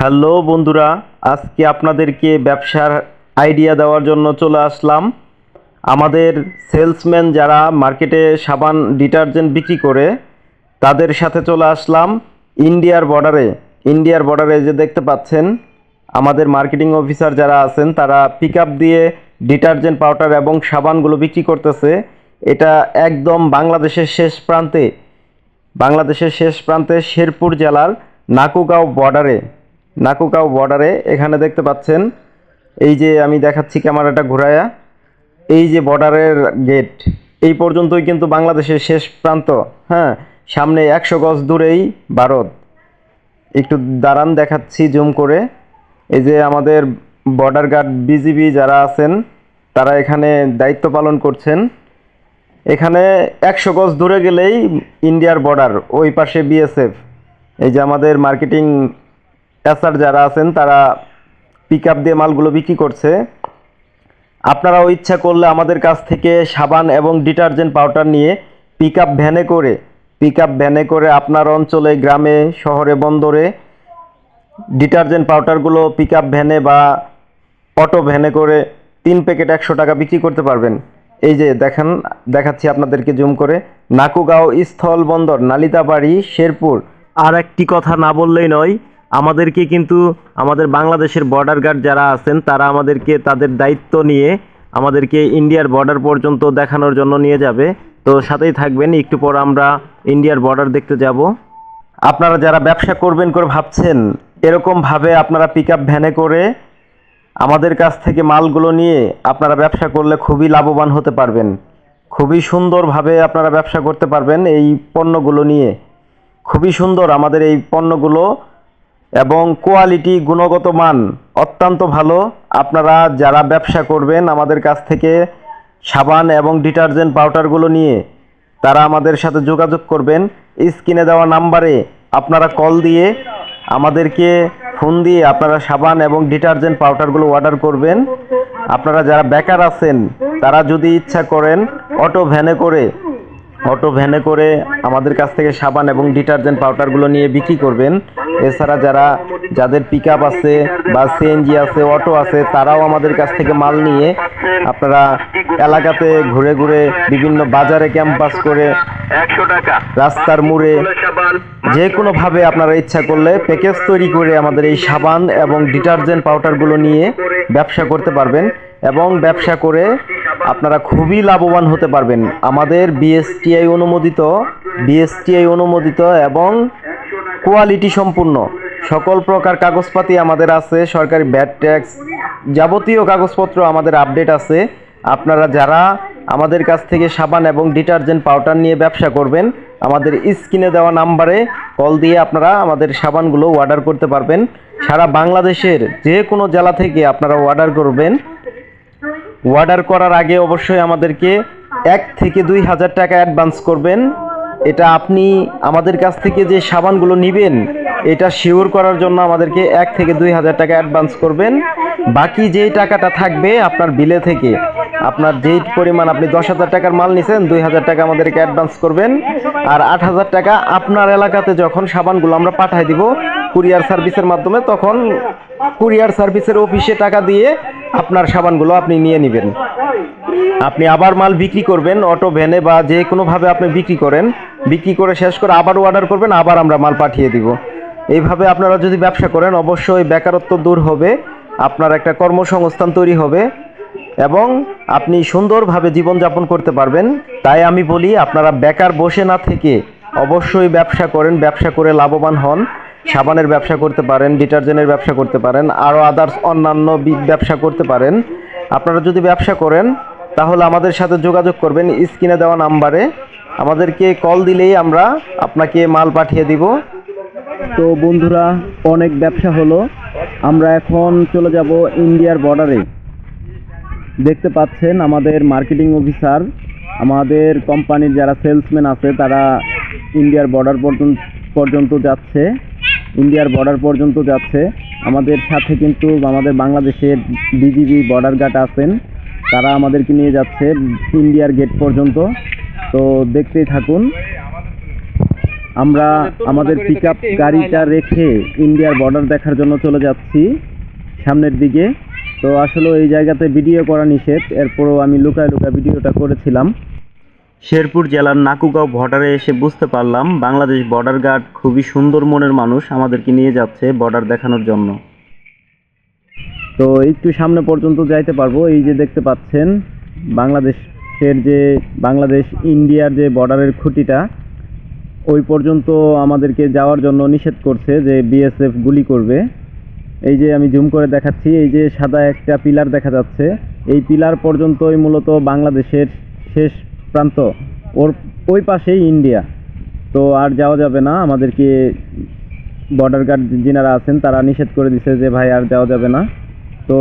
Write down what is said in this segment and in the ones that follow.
Hello বন্ধুরা, আজকে আপনাদেরকে ব্যবসার আইডিয়া দেওয়ার জন্য চলে আসলাম। আমাদের সেলসম্যান যারা মার্কেটে সাবান ডিটারজেন্ট বিক্রি করে তাদের সাথে চলে আসলাম ইন্ডিয়ার বর্ডারে যে দেখতে পাচ্ছেন আমাদের মার্কেটিং অফিসার যারা আছেন তারা পিক আপ দিয়ে ডিটারজেন্ট পাউডার এবং সাবানগুলো বিক্রি করতেছে। এটা একদম বাংলাদেশের শেষ প্রান্তে শেরপুর জেলার নাকুগাঁও বর্ডারে এখানে দেখতে পাচ্ছেন। এই যে আমি দেখাচ্ছি ক্যামেরাটা ঘোরায়া, এই যে বর্ডারের গেট, এই পর্যন্তই কিন্তু বাংলাদেশের শেষ প্রান্ত। হ্যাঁ, সামনে 100 গজ দূরেই ভারত। একটু দাঁড়ান, দেখাচ্ছি জুম করে। এই যে আমাদের বর্ডার গার্ড বিজিবি যারা আছেন তারা এখানে দায়িত্ব পালন করছেন। এখানে 100 গজ দূরে গেলেই ইন্ডিয়ার বর্ডার, ওই পাশে বিএসএফ। এই যে আমাদের মার্কেটিং এসআর যারা আছেন তারা পিক আপ দিয়ে মালগুলো বিক্রি করছে। আপনারাও ইচ্ছা করলে আমাদের কাছ থেকে সাবান এবং ডিটারজেন্ট পাউডার নিয়ে পিক আপ ভ্যানে করে আপনার অঞ্চলে, গ্রামে, শহরে, বন্দরে ডিটারজেন্ট পাউডারগুলো পিক আপ ভ্যানে বা অটো ভ্যানে করে 3 প্যাকেট 100 টাকা বিক্রি করতে পারবেন। এই যে দেখাচ্ছি আপনাদেরকে জুম করে, নাকুগাঁও স্থল বন্দর, নালিতাবাড়ি, শেরপুর। আর একটি কথা না বললেই নয়, আমাদেরকে কিন্তু আমাদের বাংলাদেশের বর্ডার গার্ড যারা আছেন তারা আমাদেরকে তাদের দায়িত্ব নিয়ে আমাদেরকে ইন্ডিয়ার বর্ডার পর্যন্ত দেখানোর জন্য নিয়ে যাবে। তো সাথেই থাকবেন, একটু পর আমরা ইন্ডিয়ার বর্ডার দেখতে যাব। আপনারা যারা ব্যবসা করবেন করে ভাবছেন, এরকমভাবে আপনারা পিক আপ ভ্যানে করে আমাদের কাছ থেকে মালগুলো নিয়ে আপনারা ব্যবসা করলে খুবই লাভবান হতে পারবেন। খুবই সুন্দরভাবে আপনারা ব্যবসা করতে পারবেন এই পণ্যগুলো নিয়ে। খুবই সুন্দর আমাদের এই পণ্যগুলো এবং কোয়ালিটি, গুণগত মান অত্যন্ত ভালো। আপনারা যারা ব্যবসা করবেন আমাদের কাছ থেকে সাবান এবং ডিটারজেন্ট পাউডারগুলো নিয়ে তারা আমাদের সাথে যোগাযোগ করবেন। স্ক্রিনে দেওয়া নাম্বারে আপনারা কল দিয়ে আমাদেরকে ফোন দিয়ে আপনারা সাবান এবং ডিটারজেন্ট পাউডারগুলো অর্ডার করবেন। আপনারা যারা বেকার আছেন তারা যদি ইচ্ছা করেন অটো ভ্যানে করে আমাদের কাছ থেকে সাবান এবং ডিটারজেন্ট পাউডারগুলো নিয়ে বিক্রি করবেন। এছাড়া যাদের পিক আপ আছে বা সিএনজি আছে, অটো আছে, তারাও আমাদের কাছ থেকে মাল নিয়ে আপনারা এলাকাতে ঘুরে ঘুরে বিভিন্ন বাজারে ক্যাম্পাস করে, রাস্তার মোড়ে, যে কোনোভাবে আপনারা ইচ্ছা করলে প্যাকেজ তৈরি করে আমাদের এই সাবান এবং ডিটারজেন্ট পাউডারগুলো নিয়ে ব্যবসা করতে পারবেন এবং ব্যবসা করে আপনারা খুবই লাভবান হতে পারবেন। আমাদের বিএসটিআই অনুমোদিত এবং কোয়ালিটি সম্পূর্ণ সকল প্রকার কাগজপাতি আমাদের আছে। সরকারি ভ্যাট ট্যাক্স যাবতীয় কাগজপত্র আমাদের আপডেট আছে। আপনারা যারা আমাদের কাছ থেকে সাবান এবং ডিটারজেন্ট পাউডার নিয়ে ব্যবসা করবেন, আমাদের স্ক্রিনে দেওয়া নাম্বারে কল দিয়ে আপনারা আমাদের সাবানগুলো অর্ডার করতে পারবেন। সারা বাংলাদেশের যে কোনো জেলা থেকে আপনারা অর্ডার করবেন। অর্ডার করার আগে অবশ্যই আমাদেরকে 1 থেকে 2,000 টাকা অ্যাডভান্স করবেন। এটা আপনি আমাদের কাছ থেকে যে সাবানগুলো নেবেন এটা শিওর করার জন্য আমাদেরকে 1 থেকে 2,000 টাকা অ্যাডভান্স করবেন। বাকি যেই টাকাটা থাকবে আপনার বিলে থেকে, আপনার যেই পরিমাণ আপনি 10,000 টাকার মাল নিছেন, 2,000 টাকা আমাদেরকে অ্যাডভান্স করবেন। আর 8,000 টাকা আপনার এলাকাতে যখন সাবানগুলো আমরা পাঠিয়ে দিব কুরিয়ার সার্ভিসের মাধ্যমে, তখন কুরিয়ার সার্ভিসের অফিসে টাকা দিয়ে আপনার সাবানগুলো আপনি নিয়ে নেবেন। আপনি আবার মাল বিক্রি করবেন অটো ভ্যানে বা যে কোনোভাবে আপনি বিক্রি করে শেষ করে আবারও অর্ডার করবেন, আবার আমরা মাল পাঠিয়ে দিব। এইভাবে আপনারা যদি ব্যবসা করেন অবশ্যই বেকারত্ব দূর হবে, আপনার একটা কর্মসংস্থান তৈরি হবে এবং আপনি সুন্দরভাবে জীবনযাপন করতে পারবেন। তাই আমি বলি আপনারা বেকার বসে না থেকে অবশ্যই ব্যবসা করেন, ব্যবসা করে লাভবান হন। সাবানের ব্যবসা করতে পারেন, ডিটারজেন্টের ব্যবসা করতে পারেন, আরও আদার্স অন্যান্য ব্যবসা করতে পারেন। আপনারা যদি ব্যবসা করেন তাহলে আমাদের সাথে যোগাযোগ করবেন স্ক্রিনে দেওয়া নাম্বারে। আমাদেরকে কল দিলেই আমরা আপনাকে মাল পাঠিয়ে দিব। তো বন্ধুরা, অনেক ব্যবসা হলো, আমরা এখন চলে যাব ইন্ডিয়ার বর্ডারে। দেখতে পাচ্ছেন আমাদের মার্কেটিং অফিসার, আমাদের কোম্পানির যারা সেলসম্যান আছে তারা ইন্ডিয়ার বর্ডার পর্যন্ত যাচ্ছে। আমাদের সাথে কিন্তু আমাদের বাংলাদেশের বিজিবি বর্ডার গার্ড আছেন, তারা আমাদেরকে নিয়ে যাচ্ছে ইন্ডিয়ার গেট পর্যন্ত। তো দেখতেই থাকুন। আমরা আমাদের পিকআপ গাড়িটা রেখে ইন্ডিয়ার বর্ডার দেখার জন্য চলে যাচ্ছি সামনের দিকে। তো আসলে এই জায়গাতে ভিডিও করা নিষেধ, এরপরও আমি লুকায় লুকায় ভিডিওটা করেছিলাম। শেরপুর জেলার নাকুগাঁও বর্ডারে এসে বুঝতে পারলাম বাংলাদেশ বর্ডার গার্ড খুবই সুন্দর মনের মানুষ, আমাদেরকে নিয়ে যাচ্ছে বর্ডার দেখানোর জন্য। তো একটু সামনে পর্যন্ত যাইতে পারবো। এই যে দেখতে পাচ্ছেন বাংলাদেশ ইন্ডিয়ার যে বর্ডারের খুঁটিটা, ওই পর্যন্ত আমাদেরকে যাওয়ার জন্য নিষেধ করছে যে বিএসএফ গুলি করবে। এই যে আমি জুম করে দেখাচ্ছি, এই যে সাদা একটা পিলার দেখা যাচ্ছে, এই পিলার পর্যন্তই মূলত বাংলাদেশের শেষ প্রান্ত, ওই পাশেই ইন্ডিয়া। তো আর যাওয়া যাবে না, আমাদেরকে বর্ডার গার্ড যিনারা আছেন তারা নিষেধ করে দিছে যে ভাই আর যাওয়া যাবে না। তো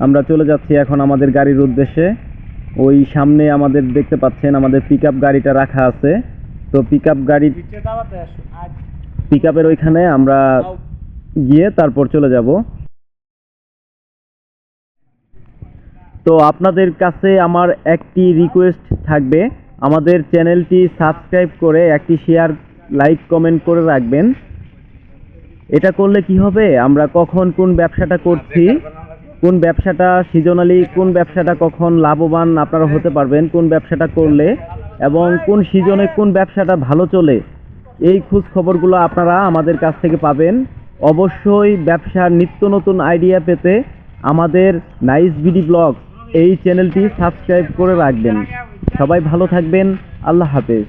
আমরা চলে যাচ্ছি এখন আমাদের গাড়ির উদ্দেশ্যে। ওই সামনে আমাদের দেখতে পাচ্ছেন আমাদের পিকআপ গাড়িটা রাখা আছে। তো পিকআপের ওইখানে আমরা গিয়ে তারপর চলে যাব। তো আপনাদের কাছে আমার একটি রিকোয়েস্ট থাকবে, আমাদের চ্যানেলটি সাবস্ক্রাইব করে একটি শেয়ার, লাইক, কমেন্ট করে রাখবেন। এটা করলে কি হবে, আমরা কখন কোন ব্যবসাটা করছি, কোন ব্যবসাটা সিজনালি, কোন ব্যবসাটা কখন লাভবান আপনারা হতে পারবেন, কোন ব্যবসাটা করলে এবং কোন সিজনে কোন ব্যবসাটা ভালো চলে, এই খোঁজ খবরগুলো আপনারা আমাদের কাছ থেকে পাবেন। অবশ্যই ব্যবসার নিত্য নতুন আইডিয়া পেতে আমাদের নাইস বিডি ব্লগ এই চ্যানেলটি সাবস্ক্রাইব করে রাখবেন। সবাই ভালো থাকবেন, আল্লাহ হাফেজ।